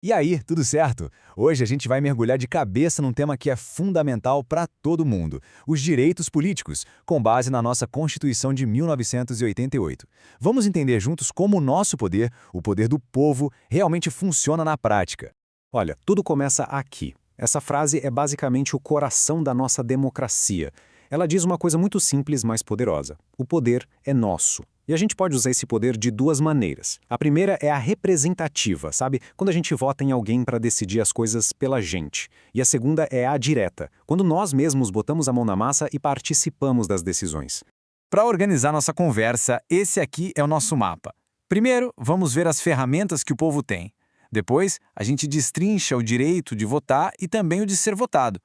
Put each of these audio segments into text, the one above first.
E aí, tudo certo? Hoje a gente vai mergulhar de cabeça num tema que é fundamental para todo mundo: os direitos políticos, com base na nossa Constituição de 1988. Vamos entender juntos como o nosso poder, o poder do povo, realmente funciona na prática. Olha, tudo começa aqui. Essa frase é basicamente o coração da nossa democracia. Ela diz uma coisa muito simples, mas poderosa. O poder é nosso. E a gente pode usar esse poder de duas maneiras. A primeira é a representativa, sabe? Quando a gente vota em alguém para decidir as coisas pela gente. E a segunda é a direta, quando nós mesmos botamos a mão na massa e participamos das decisões. Para organizar nossa conversa, esse aqui é o nosso mapa. Primeiro, vamos ver as ferramentas que o povo tem. Depois, a gente destrincha o direito de votar e também o de ser votado.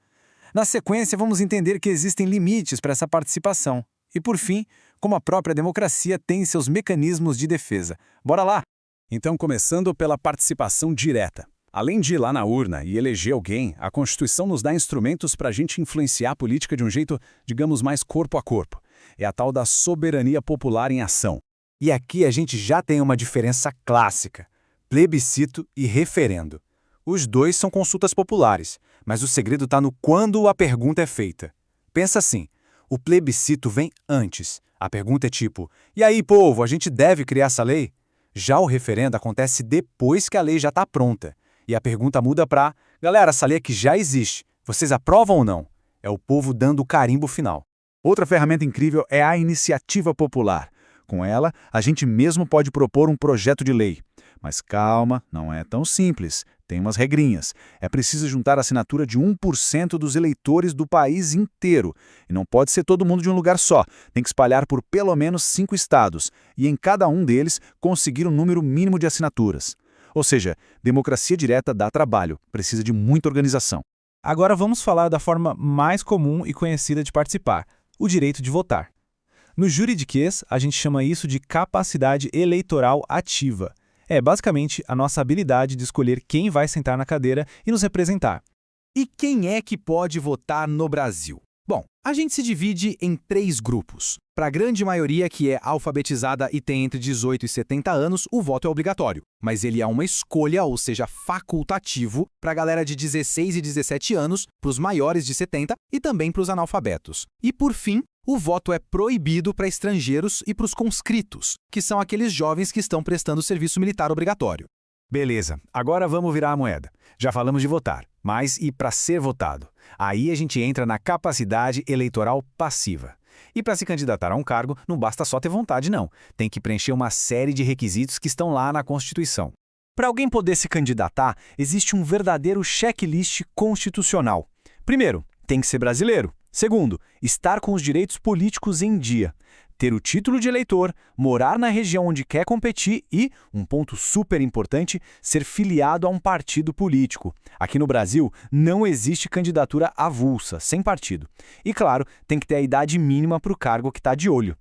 Na sequência, vamos entender que existem limites para essa participação. E, por fim, como a própria democracia tem seus mecanismos de defesa. Bora lá! Então, começando pela participação direta. Além de ir lá na urna e eleger alguém, a Constituição nos dá instrumentos para a gente influenciar a política de um jeito, digamos, mais corpo a corpo. É a tal da soberania popular em ação. E aqui a gente já tem uma diferença clássica: plebiscito e referendo. Os dois são consultas populares, mas o segredo está no quando a pergunta é feita. Pensa assim: o plebiscito vem antes. A pergunta é tipo: e aí, povo, a gente deve criar essa lei? Já o referendo acontece depois que a lei já está pronta. E a pergunta muda para: galera, essa lei aqui já existe. Vocês aprovam ou não? É o povo dando o carimbo final. Outra ferramenta incrível é a iniciativa popular. Com ela, a gente mesmo pode propor um projeto de lei. Mas calma, não é tão simples. Tem umas regrinhas. É preciso juntar a assinatura de 1% dos eleitores do país inteiro. E não pode ser todo mundo de um lugar só. Tem que espalhar por pelo menos 5 estados. E em cada um deles, conseguir um número mínimo de assinaturas. Ou seja, democracia direta dá trabalho. Precisa de muita organização. Agora vamos falar da forma mais comum e conhecida de participar: o direito de votar. No juridiquês, a gente chama isso de capacidade eleitoral ativa. É basicamente a nossa habilidade de escolher quem vai sentar na cadeira e nos representar. E quem é que pode votar no Brasil? Bom, a gente se divide em 3 grupos. Para a grande maioria que é alfabetizada e tem entre 18 e 70 anos, o voto é obrigatório. Mas ele é uma escolha, ou seja, facultativo, para a galera de 16 e 17 anos, para os maiores de 70 e também para os analfabetos. E, por fim, o voto é proibido para estrangeiros e para os conscritos, que são aqueles jovens que estão prestando serviço militar obrigatório. Beleza, agora vamos virar a moeda. Já falamos de votar, mas e para ser votado? Aí a gente entra na capacidade eleitoral passiva. E para se candidatar a um cargo, não basta só ter vontade, não. Tem que preencher uma série de requisitos que estão lá na Constituição. Para alguém poder se candidatar, existe um verdadeiro checklist constitucional. Primeiro, tem que ser brasileiro. Segundo, estar com os direitos políticos em dia. Ter o título de eleitor, morar na região onde quer competir e, um ponto super importante, ser filiado a um partido político. Aqui no Brasil, não existe candidatura avulsa, sem partido. E, claro, tem que ter a idade mínima para o cargo que está de olho.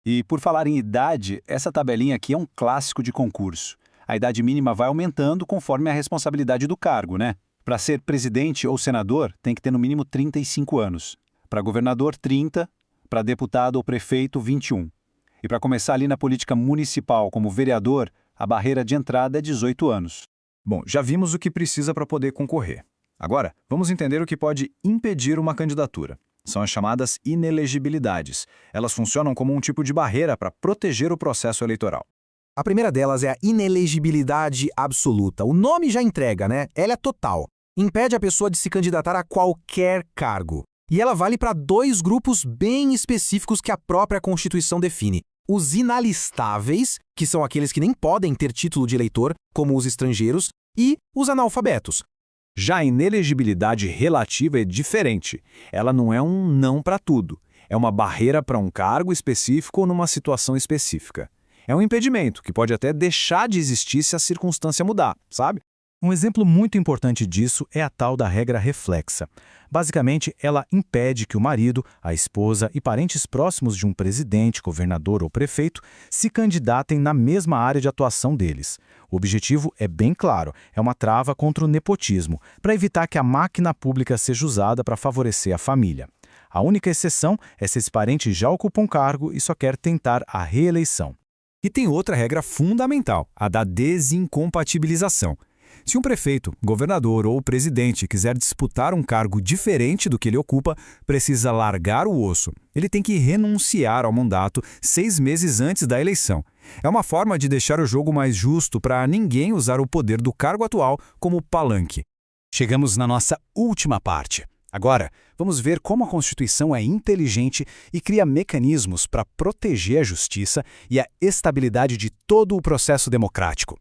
E, por falar em idade, essa tabelinha aqui é um clássico de concurso. A idade mínima vai aumentando conforme a responsabilidade do cargo, né? Para ser presidente ou senador, tem que ter no mínimo 35 anos. Para governador, 30. Para deputado ou prefeito, 21. E para começar ali na política municipal como vereador, a barreira de entrada é 18 anos. Bom, já vimos o que precisa para poder concorrer. Agora, vamos entender o que pode impedir uma candidatura. São as chamadas inelegibilidades. Elas funcionam como um tipo de barreira para proteger o processo eleitoral. A primeira delas é a inelegibilidade absoluta. O nome já entrega, né? Ela é total. Impede a pessoa de se candidatar a qualquer cargo. E ela vale para 2 grupos bem específicos que a própria Constituição define. Os inalistáveis, que são aqueles que nem podem ter título de eleitor, como os estrangeiros, e os analfabetos. Já a inelegibilidade relativa é diferente. Ela não é um não para tudo. É uma barreira para um cargo específico ou numa situação específica. É um impedimento que pode até deixar de existir se a circunstância mudar, sabe? Um exemplo muito importante disso é a tal da regra reflexa. Basicamente, ela impede que o marido, a esposa e parentes próximos de um presidente, governador ou prefeito se candidatem na mesma área de atuação deles. O objetivo é bem claro, é uma trava contra o nepotismo, para evitar que a máquina pública seja usada para favorecer a família. A única exceção é se esse parente já ocupa um cargo e só quer tentar a reeleição. E tem outra regra fundamental, a da desincompatibilização. Se um prefeito, governador ou presidente quiser disputar um cargo diferente do que ele ocupa, precisa largar o osso. Ele tem que renunciar ao mandato 6 meses antes da eleição. É uma forma de deixar o jogo mais justo para ninguém usar o poder do cargo atual como palanque. Chegamos na nossa última parte. Agora, vamos ver como a Constituição é inteligente e cria mecanismos para proteger a justiça e a estabilidade de todo o processo democrático.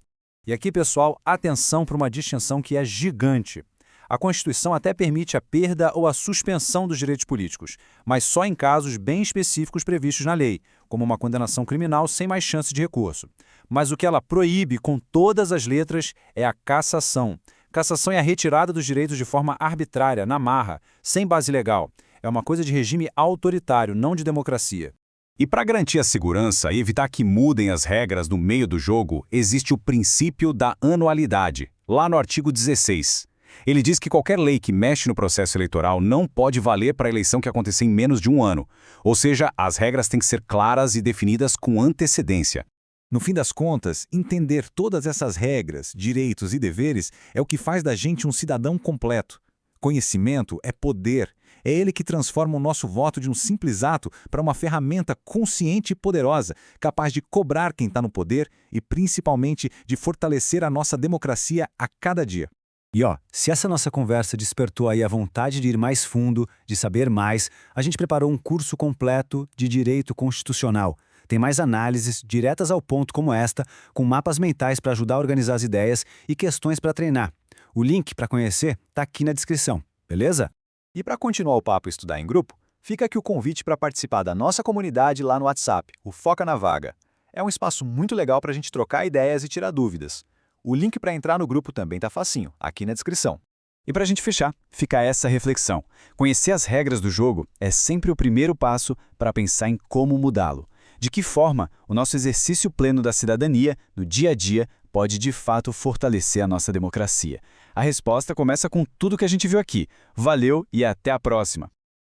E aqui, pessoal, atenção para uma distinção que é gigante. A Constituição até permite a perda ou a suspensão dos direitos políticos, mas só em casos bem específicos previstos na lei, como uma condenação criminal sem mais chance de recurso. Mas o que ela proíbe com todas as letras é a cassação. Cassação é a retirada dos direitos de forma arbitrária, na marra, sem base legal. É uma coisa de regime autoritário, não de democracia. E para garantir a segurança e evitar que mudem as regras no meio do jogo, existe o princípio da anualidade, lá no artigo 16. Ele diz que qualquer lei que mexe no processo eleitoral não pode valer para a eleição que acontecer em menos de um ano. Ou seja, as regras têm que ser claras e definidas com antecedência. No fim das contas, entender todas essas regras, direitos e deveres é o que faz da gente um cidadão completo. Conhecimento é poder. É ele que transforma o nosso voto de um simples ato para uma ferramenta consciente e poderosa, capaz de cobrar quem está no poder e, principalmente, de fortalecer a nossa democracia a cada dia. E se essa nossa conversa despertou aí a vontade de ir mais fundo, de saber mais, a gente preparou um curso completo de Direito Constitucional. Tem mais análises diretas ao ponto como esta, com mapas mentais para ajudar a organizar as ideias e questões para treinar. O link para conhecer está aqui na descrição, beleza? E para continuar o papo e estudar em grupo, fica aqui o convite para participar da nossa comunidade lá no WhatsApp, o Foca na Vaga. É um espaço muito legal para a gente trocar ideias e tirar dúvidas. O link para entrar no grupo também está facinho, aqui na descrição. E para a gente fechar, fica essa reflexão. Conhecer as regras do jogo é sempre o primeiro passo para pensar em como mudá-lo. De que forma o nosso exercício pleno da cidadania, no dia a dia, pode de fato fortalecer a nossa democracia? A resposta começa com tudo que a gente viu aqui. Valeu e até a próxima!